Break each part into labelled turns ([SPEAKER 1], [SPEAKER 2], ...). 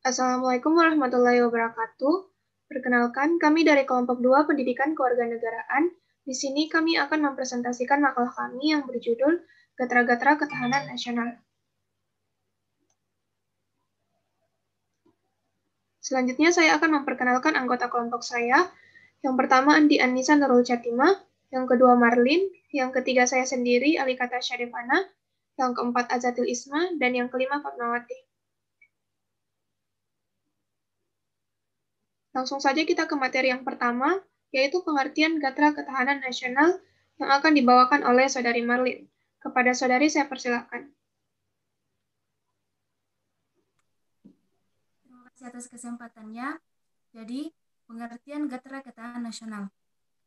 [SPEAKER 1] Assalamualaikum warahmatullahi wabarakatuh. Perkenalkan, kami dari kelompok 2 Pendidikan Kewarganegaraan. Di sini kami akan mempresentasikan makalah kami yang berjudul Gatra-Gatra Ketahanan Nasional. Selanjutnya saya akan memperkenalkan anggota kelompok saya. Yang pertama Andi Anissa Nurul Chatima, yang kedua Marlin, yang ketiga saya sendiri Alikata Syarifana, yang keempat Azatil Isma, dan yang kelima Fatmawati. Langsung saja kita ke materi yang pertama, yaitu pengertian Gatra Ketahanan Nasional yang akan dibawakan oleh Saudari Marlin. Kepada Saudari saya persilakan.
[SPEAKER 2] Terima kasih atas kesempatannya. Jadi, pengertian Gatra Ketahanan Nasional.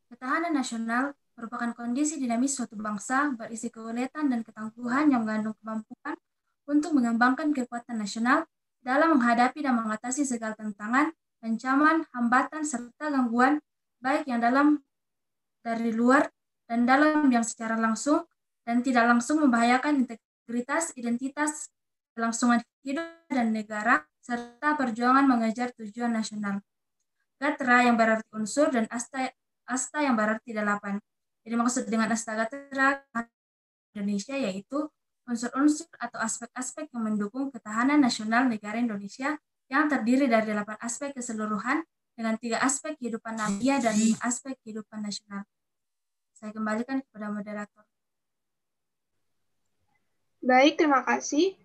[SPEAKER 2] Ketahanan nasional merupakan kondisi dinamis suatu bangsa berisi keuletan dan ketangguhan yang mengandung kemampuan untuk mengembangkan kekuatan nasional dalam menghadapi dan mengatasi segala tantangan, ancaman, hambatan, serta gangguan, baik yang dari luar dan dalam yang secara langsung dan tidak langsung membahayakan integritas, identitas, kelangsungan hidup dan negara, serta perjuangan mengejar tujuan nasional. Gatra yang berarti unsur dan asta yang berarti 8. Jadi maksud dengan asta Gatra Indonesia yaitu unsur-unsur atau aspek-aspek yang mendukung ketahanan nasional negara Indonesia yang terdiri dari 8 aspek keseluruhan dengan 3 aspek kehidupan nasional dan 5 aspek kehidupan nasional. Saya kembalikan kepada moderator.
[SPEAKER 1] Baik, terima kasih.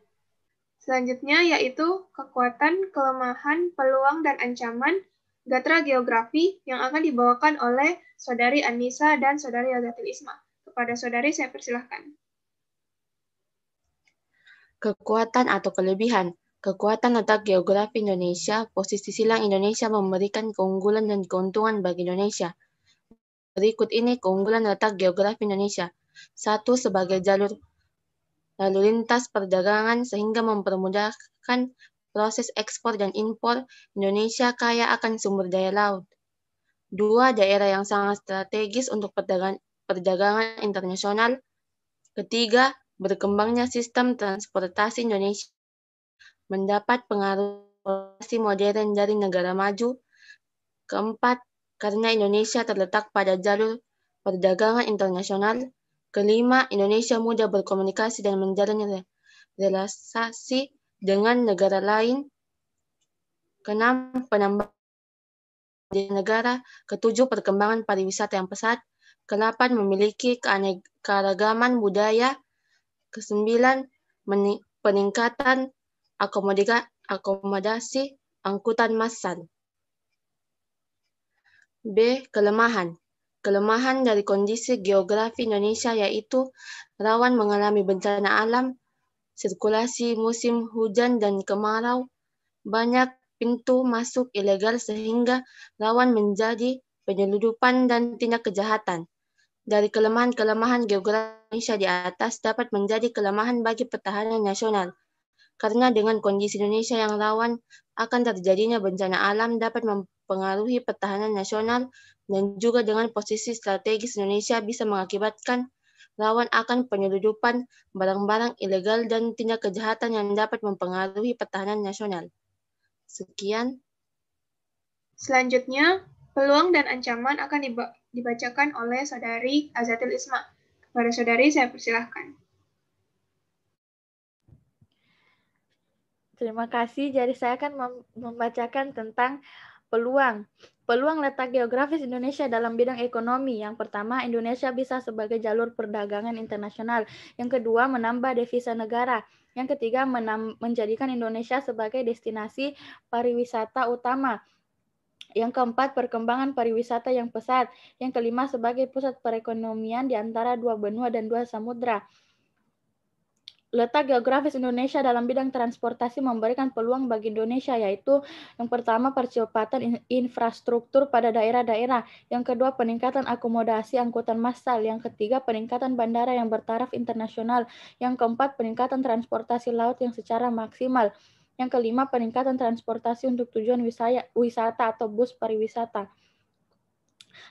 [SPEAKER 1] Selanjutnya yaitu kekuatan, kelemahan, peluang, dan ancaman Gatra Geografi yang akan dibawakan oleh Saudari Anissa dan Saudari Azatil Isma. Kepada Saudari saya persilahkan.
[SPEAKER 3] Kekuatan atau kelebihan. Kekuatan letak geografi Indonesia, posisi silang Indonesia memberikan keunggulan dan keuntungan bagi Indonesia. Berikut ini keunggulan letak geografi Indonesia. 1. Sebagai jalur lalu lintas perdagangan sehingga mempermudahkan proses ekspor dan impor. Indonesia kaya akan sumber daya laut. 2. Daerah yang sangat strategis untuk perdagangan internasional. Ketiga, berkembangnya sistem transportasi Indonesia mendapat pengaruh modern dari negara maju. Keempat, karena Indonesia terletak pada jalur perdagangan internasional. Kelima, Indonesia mudah berkomunikasi dan menjalin relasi dengan negara lain. Keenam, penambahan negara. Ketujuh, perkembangan pariwisata yang pesat. Kedelapan, memiliki keanekaragaman budaya. Kesembilan, peningkatan akomodasi angkutan massal. B. Kelemahan. Kelemahan dari kondisi geografi Indonesia yaitu rawan mengalami bencana alam, sirkulasi musim hujan dan kemarau, banyak pintu masuk ilegal sehingga rawan menjadi penyeludupan dan tindak kejahatan. Dari kelemahan-kelemahan geografi Indonesia di atas dapat menjadi kelemahan bagi pertahanan nasional. Karena dengan kondisi Indonesia yang rawan akan terjadinya bencana alam dapat mempengaruhi pertahanan nasional dan juga dengan posisi strategis Indonesia bisa mengakibatkan rawan akan penyeludupan barang-barang ilegal dan tindak kejahatan yang dapat mempengaruhi pertahanan nasional. Sekian.
[SPEAKER 1] Selanjutnya, peluang dan ancaman akan dibacakan oleh Saudari Azatil Isma. Kepada Saudari saya persilahkan.
[SPEAKER 4] Terima kasih. Jadi saya akan membacakan tentang peluang. Peluang letak geografis Indonesia dalam bidang ekonomi. Yang pertama, Indonesia bisa sebagai jalur perdagangan internasional. Yang kedua, menambah devisa negara. Yang ketiga, menjadikan Indonesia sebagai destinasi pariwisata utama. Yang keempat, perkembangan pariwisata yang pesat. Yang kelima, sebagai pusat perekonomian di antara dua benua dan dua samudra. Letak geografis Indonesia dalam bidang transportasi memberikan peluang bagi Indonesia, yaitu yang pertama percepatan infrastruktur pada daerah-daerah, yang kedua peningkatan akomodasi angkutan massal, yang ketiga peningkatan bandara yang bertaraf internasional, yang keempat peningkatan transportasi laut yang secara maksimal, yang kelima peningkatan transportasi untuk tujuan wisata atau bus pariwisata.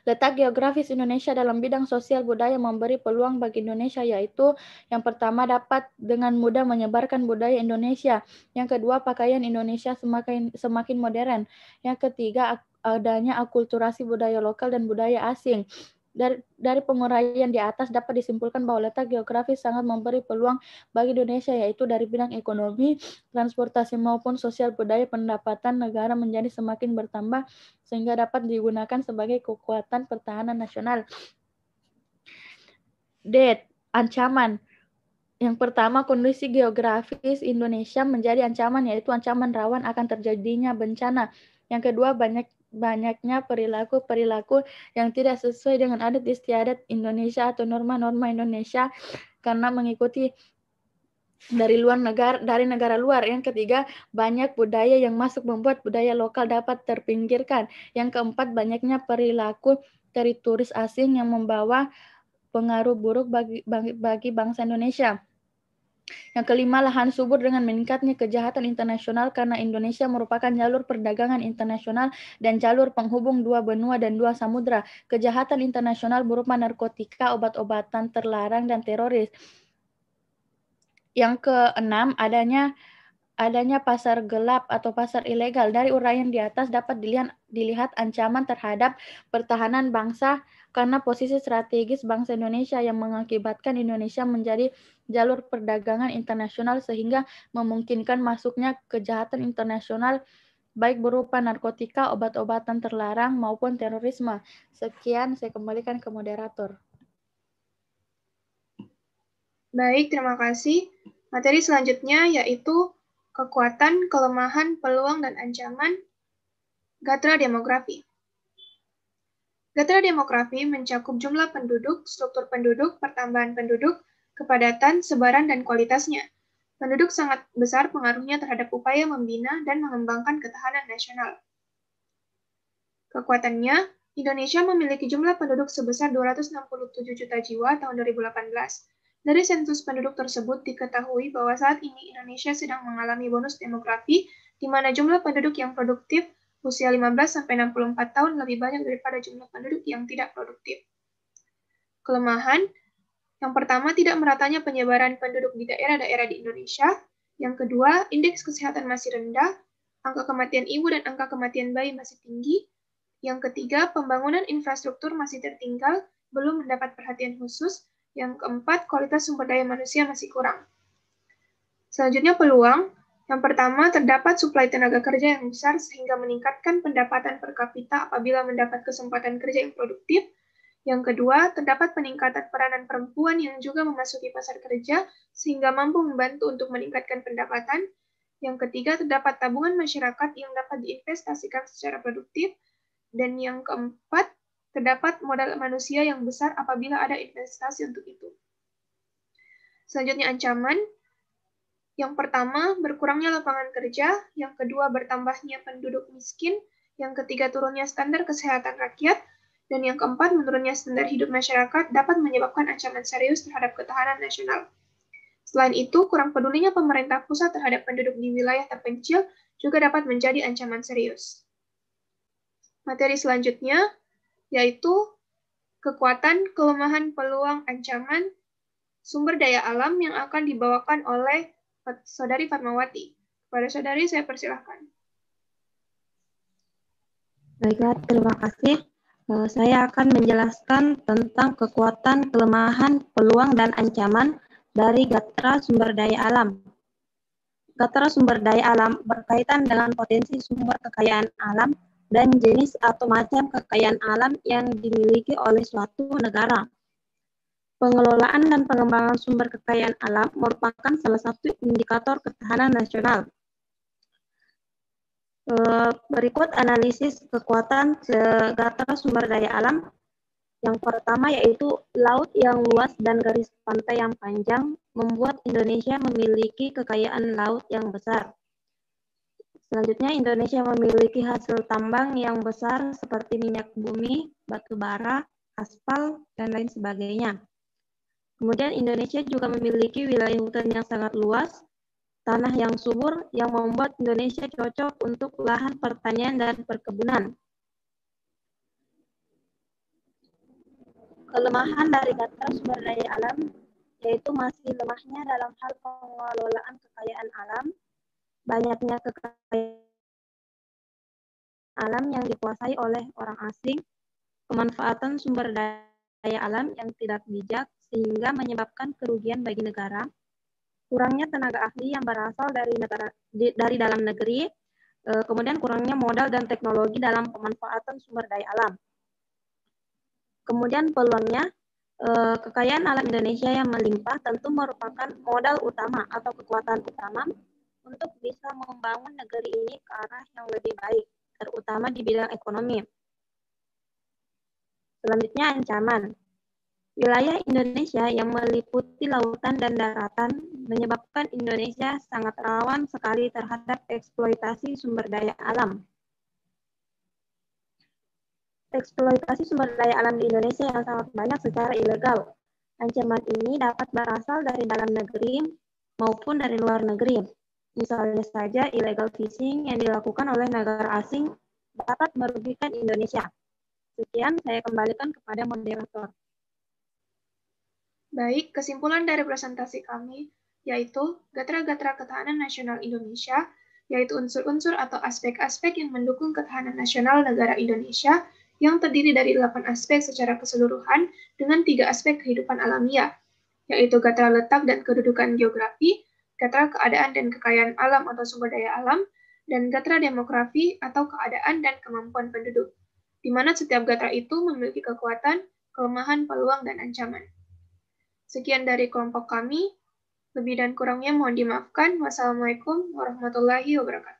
[SPEAKER 4] Letak geografis Indonesia dalam bidang sosial budaya memberi peluang bagi Indonesia, yaitu yang pertama dapat dengan mudah menyebarkan budaya Indonesia, yang kedua pakaian Indonesia semakin modern, yang ketiga adanya akulturasi budaya lokal dan budaya asing. Dari penguraian di atas dapat disimpulkan bahwa letak geografis sangat memberi peluang bagi Indonesia, yaitu dari bidang ekonomi, transportasi maupun sosial budaya. Pendapatan negara menjadi semakin bertambah sehingga dapat digunakan sebagai kekuatan pertahanan nasional. D. Ancaman. Yang pertama, kondisi geografis Indonesia menjadi ancaman, yaitu ancaman rawan akan terjadinya bencana. Yang kedua, banyaknya perilaku yang tidak sesuai dengan adat istiadat Indonesia atau norma-norma Indonesia karena mengikuti dari negara luar. Yang ketiga, banyak budaya yang masuk membuat budaya lokal dapat terpinggirkan. Yang keempat, banyaknya perilaku dari turis asing yang membawa pengaruh buruk bagi bangsa Indonesia. Yang kelima, lahan subur dengan meningkatnya kejahatan internasional karena Indonesia merupakan jalur perdagangan internasional dan jalur penghubung dua benua dan dua samudra. Kejahatan internasional berupa narkotika, obat-obatan terlarang, dan teroris. Yang keenam, adanya pasar gelap atau pasar ilegal. Dari uraian di atas dapat dilihat ancaman terhadap pertahanan bangsa karena posisi strategis bangsa Indonesia yang mengakibatkan Indonesia menjadi jalur perdagangan internasional sehingga memungkinkan masuknya kejahatan internasional baik berupa narkotika, obat-obatan terlarang, maupun terorisme. Sekian, saya kembalikan ke moderator.
[SPEAKER 1] Baik, terima kasih. Materi selanjutnya yaitu kekuatan, kelemahan, peluang, dan ancaman Gatra demografi. Gatra demografi mencakup jumlah penduduk, struktur penduduk, pertambahan penduduk, kepadatan, sebaran, dan kualitasnya. Penduduk sangat besar pengaruhnya terhadap upaya membina dan mengembangkan ketahanan nasional. Kekuatannya, Indonesia memiliki jumlah penduduk sebesar 267 juta jiwa tahun 2018. Dari sensus penduduk tersebut diketahui bahwa saat ini Indonesia sedang mengalami bonus demografi, di mana jumlah penduduk yang produktif usia 15-64 tahun lebih banyak daripada jumlah penduduk yang tidak produktif. Kelemahan, yang pertama tidak meratanya penyebaran penduduk di daerah-daerah di Indonesia. Yang kedua, indeks kesehatan masih rendah, angka kematian ibu dan angka kematian bayi masih tinggi. Yang ketiga, pembangunan infrastruktur masih tertinggal, belum mendapat perhatian khusus. Yang keempat, kualitas sumber daya manusia masih kurang. Selanjutnya, peluang. Yang pertama, terdapat suplai tenaga kerja yang besar sehingga meningkatkan pendapatan per kapita apabila mendapat kesempatan kerja yang produktif. Yang kedua, terdapat peningkatan peranan perempuan yang juga memasuki pasar kerja sehingga mampu membantu untuk meningkatkan pendapatan. Yang ketiga, terdapat tabungan masyarakat yang dapat diinvestasikan secara produktif. Dan yang keempat, terdapat modal manusia yang besar apabila ada investasi untuk itu. Selanjutnya, ancaman. Yang pertama, berkurangnya lapangan kerja. Yang kedua, bertambahnya penduduk miskin. Yang ketiga, turunnya standar kesehatan rakyat. Dan yang keempat, menurunnya standar hidup masyarakat dapat menyebabkan ancaman serius terhadap ketahanan nasional. Selain itu, kurang pedulinya pemerintah pusat terhadap penduduk di wilayah terpencil juga dapat menjadi ancaman serius. Materi selanjutnya yaitu kekuatan, kelemahan, peluang, ancaman, sumber daya alam yang akan dibawakan oleh Saudari Fatmawati. Kepada saudari saya persilahkan.
[SPEAKER 5] Baiklah, terima kasih. Saya akan menjelaskan tentang kekuatan, kelemahan, peluang, dan ancaman dari Gatra sumber daya alam. Gatra sumber daya alam berkaitan dengan potensi sumber kekayaan alam dan jenis atau macam kekayaan alam yang dimiliki oleh suatu negara. Pengelolaan dan pengembangan sumber kekayaan alam merupakan salah satu indikator ketahanan nasional. Berikut analisis kekuatan Gatra sumber daya alam. Yang pertama yaitu laut yang luas dan garis pantai yang panjang membuat Indonesia memiliki kekayaan laut yang besar. Selanjutnya, Indonesia memiliki hasil tambang yang besar seperti minyak bumi, batu bara, aspal, dan lain sebagainya. Kemudian Indonesia juga memiliki wilayah hutan yang sangat luas, tanah yang subur yang membuat Indonesia cocok untuk lahan pertanian dan perkebunan. Kelemahan dari Gatra sumber daya alam yaitu masih lemahnya dalam hal pengelolaan kekayaan alam, banyaknya kekayaan alam yang dikuasai oleh orang asing, pemanfaatan sumber daya alam yang tidak bijak sehingga menyebabkan kerugian bagi negara, kurangnya tenaga ahli yang berasal dari dalam negeri, kemudian kurangnya modal dan teknologi dalam pemanfaatan sumber daya alam. Kemudian peluangnya, kekayaan alam Indonesia yang melimpah tentu merupakan modal utama atau kekuatan utama untuk bisa membangun negeri ini ke arah yang lebih baik, terutama di bidang ekonomi. Selanjutnya ancaman. Wilayah Indonesia yang meliputi lautan dan daratan menyebabkan Indonesia sangat rawan sekali terhadap eksploitasi sumber daya alam. Eksploitasi sumber daya alam di Indonesia yang sangat banyak secara ilegal. Ancaman ini dapat berasal dari dalam negeri maupun dari luar negeri. Misalnya saja illegal fishing yang dilakukan oleh negara asing dapat merugikan Indonesia. Sekian, saya kembalikan kepada moderator.
[SPEAKER 1] Baik, kesimpulan dari presentasi kami yaitu Gatra-Gatra Ketahanan Nasional Indonesia, yaitu unsur-unsur atau aspek-aspek yang mendukung ketahanan nasional negara Indonesia yang terdiri dari 8 aspek secara keseluruhan dengan 3 aspek kehidupan alamiah, yaitu Gatra letak dan kedudukan geografi, Gatra keadaan dan kekayaan alam atau sumber daya alam, dan Gatra demografi atau keadaan dan kemampuan penduduk, di mana setiap Gatra itu memiliki kekuatan, kelemahan, peluang, dan ancaman. Sekian dari kelompok kami, lebih dan kurangnya mohon dimaafkan. Wassalamualaikum warahmatullahi wabarakatuh.